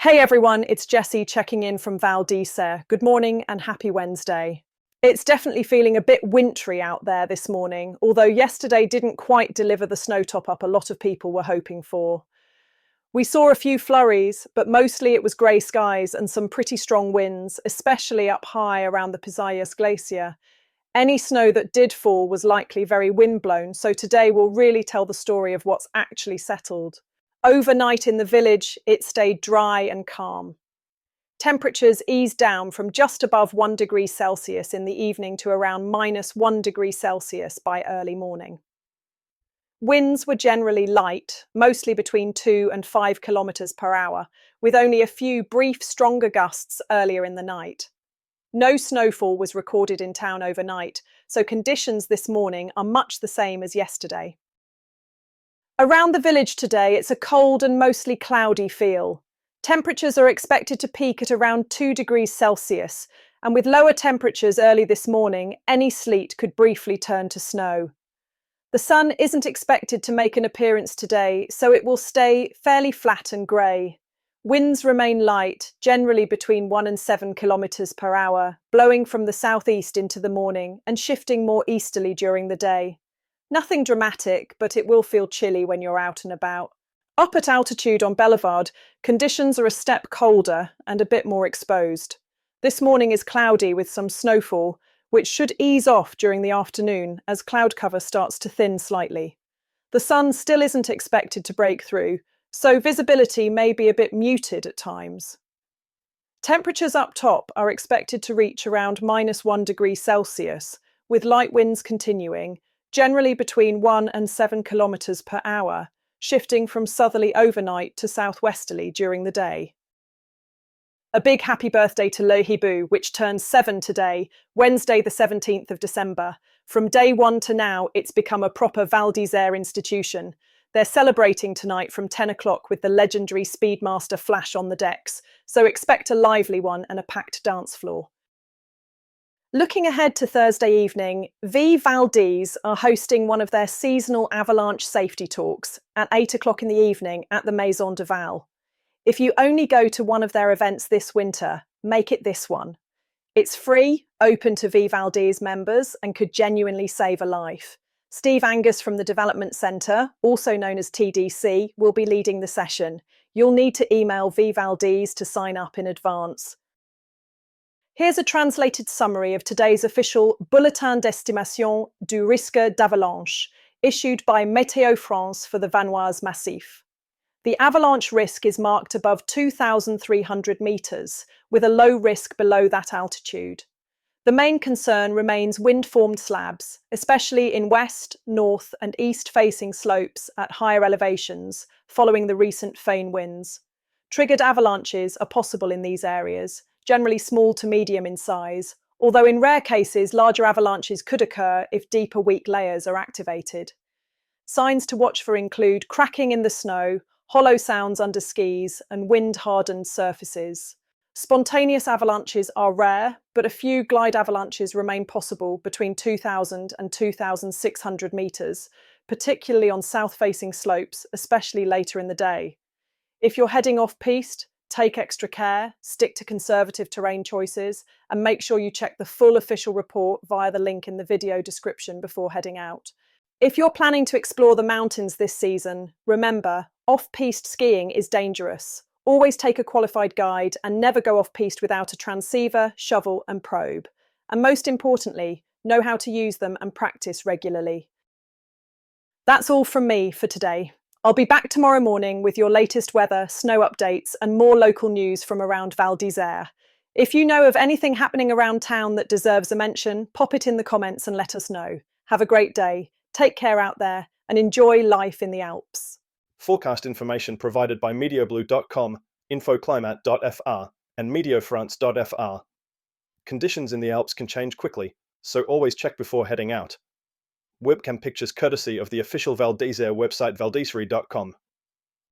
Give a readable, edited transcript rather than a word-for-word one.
Hey everyone, it's Jessie checking in from Val d'Isère. Good morning and happy Wednesday. It's definitely feeling a bit wintry out there this morning, although yesterday didn't quite deliver the snow top-up a lot of people were hoping for. We saw a few flurries, but mostly it was grey skies and some pretty strong winds, especially up high around the Pisayas Glacier. Any snow that did fall was likely very windblown, so today will really tell the story of what's actually settled. Overnight in the village, it stayed dry and calm. Temperatures eased down from just above 1 degree Celsius in the evening to around -1 degree Celsius by early morning. Winds were generally light, mostly between 2 and 5 kilometers per hour, with only a few brief stronger gusts earlier in the night. No snowfall was recorded in town overnight, so conditions this morning are much the same as yesterday. Around the village today, it's a cold and mostly cloudy feel. Temperatures are expected to peak at around 2 degrees Celsius, and with lower temperatures early this morning, any sleet could briefly turn to snow. The sun isn't expected to make an appearance today, so it will stay fairly flat and grey. Winds remain light, generally between 1 and 7 kilometers per hour, blowing from the southeast into the morning and shifting more easterly during the day. Nothing dramatic, but it will feel chilly when you're out and about. Up at altitude on Bellevarde, conditions are a step colder and a bit more exposed. This morning is cloudy with some snowfall, which should ease off during the afternoon as cloud cover starts to thin slightly. The sun still isn't expected to break through, so visibility may be a bit muted at times. Temperatures up top are expected to reach around -1 degree Celsius, with light winds continuing, generally between 1 and 7 kilometers per hour, shifting from southerly overnight to southwesterly during the day. A big happy birthday to Le Hibou, which turns 7 today, Wednesday the 17th of December. From day one to now, it's become a proper Val d'Isère institution. They're celebrating tonight from 10 o'clock with the legendary Speedmaster Flash on the decks, so expect a lively one and a packed dance floor. Looking ahead to Thursday evening, Vie Val are hosting one of their seasonal avalanche safety talks at 8 o'clock in the evening at the Maison de Val. If you only go to one of their events this winter, make it this one. It's free, open to Vie Val members, and could genuinely save a life. Steve Angus from the Development Centre, also known as TDC, will be leading the session. You'll need to email Vie Val to sign up in advance. Here's a translated summary of today's official Bulletin d'estimation du risque d'avalanche, issued by Météo France for the Vanoise Massif. The avalanche risk is marked above 2,300 metres, with a low risk below that altitude. The main concern remains wind-formed slabs, especially in west, north and east-facing slopes at higher elevations, following the recent Fein winds. Triggered avalanches are possible in these areas, generally small to medium in size, although in rare cases larger avalanches could occur if deeper weak layers are activated. Signs to watch for include cracking in the snow, hollow sounds under skis, and wind-hardened surfaces. Spontaneous avalanches are rare, but a few glide avalanches remain possible between 2,000 and 2,600 metres, particularly on south-facing slopes, especially later in the day. If you're heading off-piste, take extra care, stick to conservative terrain choices, and make sure you check the full official report via the link in the video description before heading out. If you're planning to explore the mountains this season, remember, off-piste skiing is dangerous. Always take a qualified guide and never go off-piste without a transceiver, shovel and probe. And most importantly, know how to use them and practice regularly. That's all from me for today. I'll be back tomorrow morning with your latest weather, snow updates and more local news from around Val d'Isère. If you know of anything happening around town that deserves a mention, pop it in the comments and let us know. Have a great day, take care out there and enjoy life in the Alps. Forecast information provided by meteoblue.com, infoclimat.fr and meteofrance.fr. Conditions in the Alps can change quickly, so always check before heading out. Webcam pictures courtesy of the official Val d'Isère website valdiserie.com.